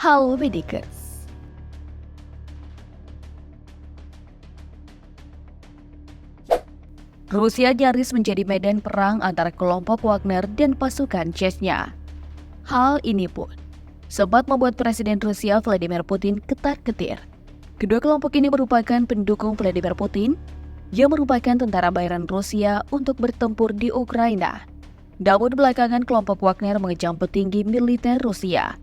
Halo Medikers. Rusia nyaris menjadi medan perang antara kelompok Wagner dan pasukan Chechnya. Hal ini pun sempat membuat Presiden Rusia Vladimir Putin ketar-ketir. Kedua kelompok ini merupakan pendukung Vladimir Putin yang merupakan tentara bayaran Rusia untuk bertempur di Ukraina. Namun belakangan kelompok Wagner mengecam petinggi militer Rusia.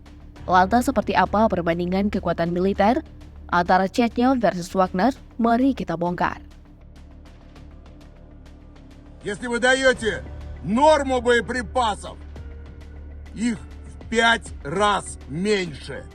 Lantas seperti apa perbandingan kekuatan militer antara Chechnya versus Wagner? Mari kita bongkar. Если вы даете норму боеприпасов, их в 5 раз меньше.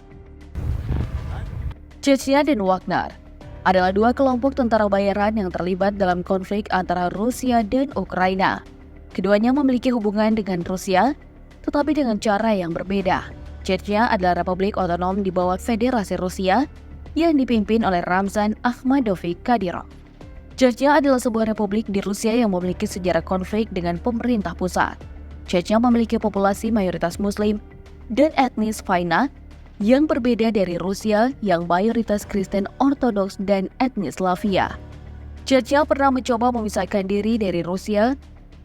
Chechnya dan Wagner adalah dua kelompok tentara bayaran yang terlibat dalam konflik antara Rusia dan Ukraina. Keduanya memiliki hubungan dengan Rusia, tetapi dengan cara yang berbeda. Chechnya adalah republik otonom di bawah Federasi Rusia yang dipimpin oleh Ramzan Akhmadovich Kadyrov. Chechnya adalah sebuah republik di Rusia yang memiliki sejarah konflik dengan pemerintah pusat. Chechnya memiliki populasi mayoritas Muslim dan etnis Faina yang berbeda dari Rusia yang mayoritas Kristen Ortodoks dan etnis Slavia. Chechnya pernah mencoba memisahkan diri dari Rusia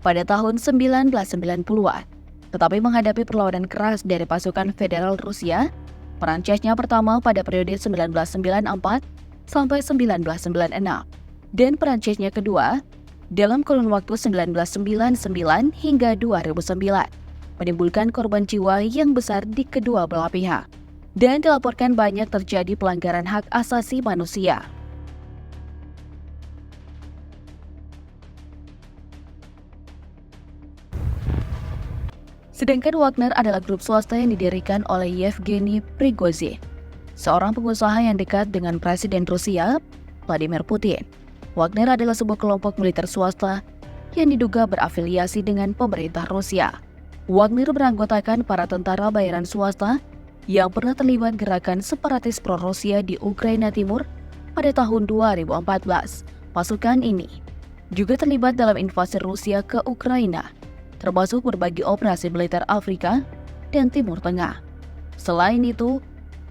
pada tahun 1990-an, tetapi menghadapi perlawanan keras dari pasukan federal Rusia. Peran Chechnya pertama pada periode 1994 sampai 1996. Dan peran Chechnya kedua dalam kurun waktu 1999 hingga 2009 menimbulkan korban jiwa yang besar di kedua belah pihak dan dilaporkan banyak terjadi pelanggaran hak asasi manusia. Sedangkan Wagner adalah grup swasta yang didirikan oleh Yevgeny Prigozhin, seorang pengusaha yang dekat dengan Presiden Rusia Vladimir Putin. Wagner adalah sebuah kelompok militer swasta yang diduga berafiliasi dengan pemerintah Rusia. Wagner beranggotakan para tentara bayaran swasta yang pernah terlibat gerakan separatis pro-Rusia di Ukraina Timur pada tahun 2014. Pasukan ini juga terlibat dalam invasi Rusia ke Ukraina, termasuk berbagai operasi militer Afrika dan Timur Tengah. Selain itu,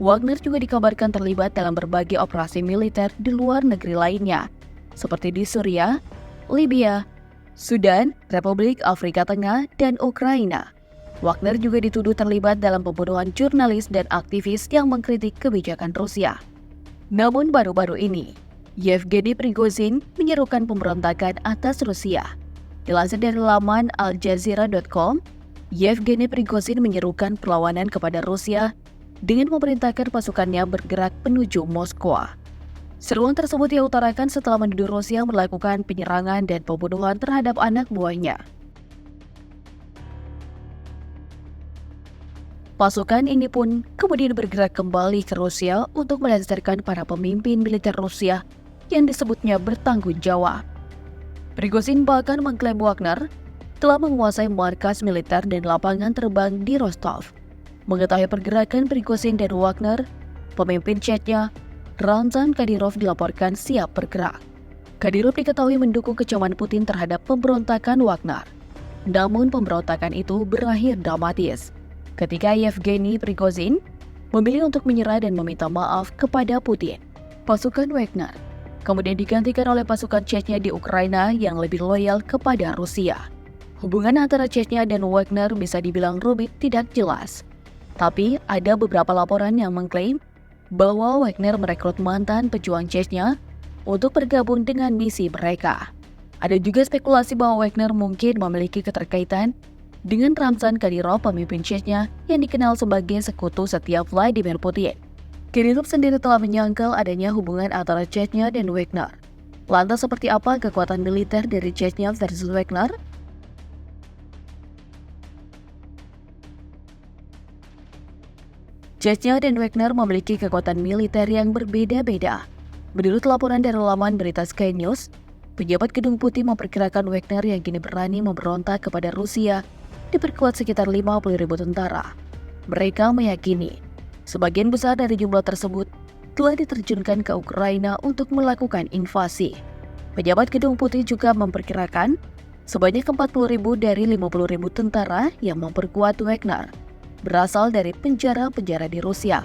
Wagner juga dikabarkan terlibat dalam berbagai operasi militer di luar negeri lainnya, seperti di Suriah, Libya, Sudan, Republik Afrika Tengah, dan Ukraina. Wagner juga dituduh terlibat dalam pembunuhan jurnalis dan aktivis yang mengkritik kebijakan Rusia. Namun baru-baru ini, Yevgeny Prigozhin menyerukan pemberontakan atas Rusia. Dilansir dari laman aljazira.com, Yevgeny Prigozhin menyerukan perlawanan kepada Rusia dengan memerintahkan pasukannya bergerak menuju Moskwa. Seruan tersebut ia utarakan setelah menuduh Rusia melakukan penyerangan dan pembunuhan terhadap anak buahnya. Pasukan ini pun kemudian bergerak kembali ke Rusia untuk melengsarkan para pemimpin militer Rusia yang disebutnya bertanggung jawab. Prigozhin bahkan mengklaim Wagner telah menguasai markas militer dan lapangan terbang di Rostov. Mengetahui pergerakan Prigozhin dan Wagner, pemimpin Chechnya Ramzan Kadyrov dilaporkan siap bergerak. Kadyrov diketahui mendukung kecaman Putin terhadap pemberontakan Wagner. Namun pemberontakan itu berakhir dramatis ketika Yevgeny Prigozhin memilih untuk menyerah dan meminta maaf kepada Putin. Pasukan Wagner kemudian digantikan oleh pasukan Chechnya di Ukraina yang lebih loyal kepada Rusia. Hubungan antara Chechnya dan Wagner bisa dibilang rumit tidak jelas. Tapi ada beberapa laporan yang mengklaim bahwa Wagner merekrut mantan pejuang Chechnya untuk bergabung dengan misi mereka. Ada juga spekulasi bahwa Wagner mungkin memiliki keterkaitan dengan Ramzan Kadyrov, pemimpin Chechnya yang dikenal sebagai sekutu setia Vladimir Putin. Kadyrov sendiri telah menyangkal adanya hubungan antara Chechnya dan Wagner. Lantas seperti apa kekuatan militer dari Chechnya versus Wagner? Chechnya dan Wagner memiliki kekuatan militer yang berbeda-beda. Menurut laporan dari laman berita Sky News, pejabat Gedung Putih memperkirakan Wagner yang kini berani memberontak kepada Rusia diperkuat sekitar 50.000 tentara. Mereka meyakini sebagian besar dari jumlah tersebut telah diterjunkan ke Ukraina untuk melakukan invasi. Pejabat Gedung Putih juga memperkirakan sebanyak 40.000 dari 50.000 tentara yang memperkuat Wagner berasal dari penjara-penjara di Rusia.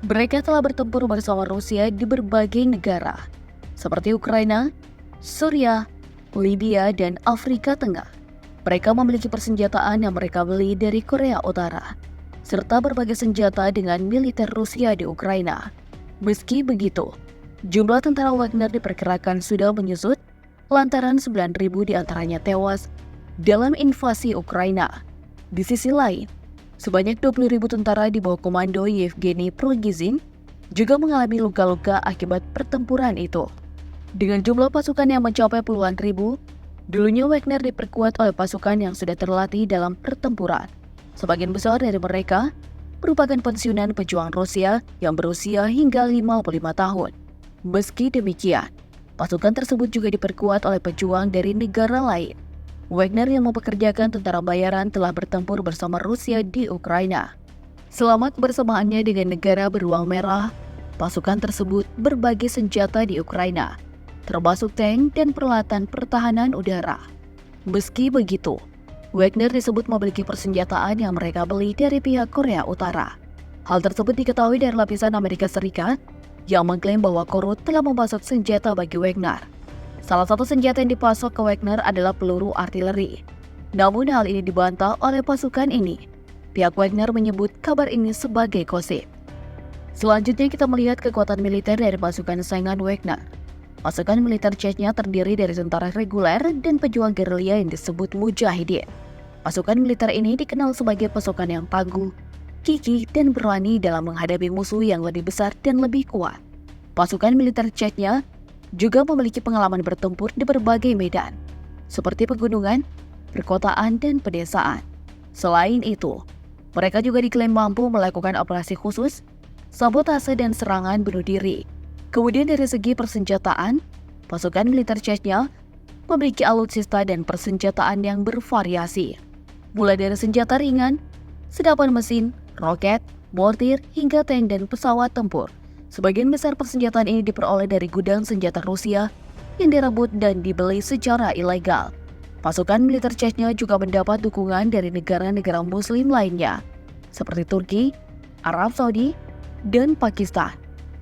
Mereka telah bertempur bersama Rusia di berbagai negara, seperti Ukraina, Suriah, Libya, dan Afrika Tengah. Mereka memiliki persenjataan yang mereka beli dari Korea Utara, serta berbagai senjata dengan militer Rusia di Ukraina. Meski begitu, jumlah tentara Wagner diperkirakan sudah menyusut lantaran 9.000 diantaranya tewas dalam invasi Ukraina. Di sisi lain, sebanyak 20.000 tentara di bawah komando Yevgeny Prigozhin juga mengalami luka-luka akibat pertempuran itu. Dengan jumlah pasukan yang mencapai puluhan ribu, dulunya Wagner diperkuat oleh pasukan yang sudah terlatih dalam pertempuran. Sebagian besar dari mereka merupakan pensiunan pejuang Rusia yang berusia hingga 55 tahun. Meski demikian, pasukan tersebut juga diperkuat oleh pejuang dari negara lain. Wagner yang mempekerjakan tentara bayaran telah bertempur bersama Rusia di Ukraina. Selama kebersamaannya dengan negara beruang merah, pasukan tersebut berbagi senjata di Ukraina, termasuk tank dan peralatan pertahanan udara. Meski begitu, Wagner disebut memiliki persenjataan yang mereka beli dari pihak Korea Utara. Hal tersebut diketahui dari lapisan Amerika Serikat yang mengklaim bahwa Korut telah memasok senjata bagi Wagner. Salah satu senjata yang dipasok ke Wagner adalah peluru artileri. Namun hal ini dibantah oleh pasukan ini. Pihak Wagner menyebut kabar ini sebagai gosip. Selanjutnya kita melihat kekuatan militer dari pasukan saingan Wagner. Pasukan militer Chechnya terdiri dari tentara reguler dan pejuang gerilya yang disebut Mujahidin. Pasukan militer ini dikenal sebagai pasukan yang tangguh, gigih, dan berani dalam menghadapi musuh yang lebih besar dan lebih kuat. Pasukan militer Chechnya juga memiliki pengalaman bertempur di berbagai medan, seperti pegunungan, perkotaan, dan pedesaan. Selain itu, mereka juga diklaim mampu melakukan operasi khusus, sabotase, dan serangan bunuh diri. Kemudian dari segi persenjataan, pasukan militer Chechnya memiliki alutsista dan persenjataan yang bervariasi, mulai dari senjata ringan, senapan mesin, roket, mortir, hingga tank dan pesawat tempur. Sebagian besar persenjataan ini diperoleh dari gudang senjata Rusia yang direbut dan dibeli secara ilegal. Pasukan militer Chechnya juga mendapat dukungan dari negara-negara Muslim lainnya, seperti Turki, Arab Saudi, dan Pakistan,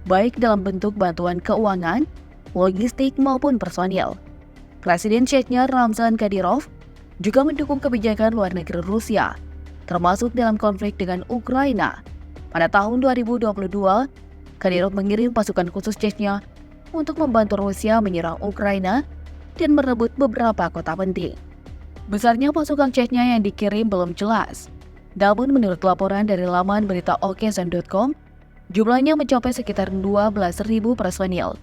baik dalam bentuk bantuan keuangan, logistik, maupun personil. Presiden Chechnya Ramzan Kadyrov juga mendukung kebijakan luar negeri Rusia, termasuk dalam konflik dengan Ukraina. Pada tahun 2022, Kadyrov mengirim pasukan khusus Chechnya untuk membantu Rusia menyerang Ukraina dan merebut beberapa kota penting. Besarnya pasukan Chechnya yang dikirim belum jelas. Namun menurut laporan dari laman berita Okzon.com, jumlahnya mencapai sekitar 12.000 personil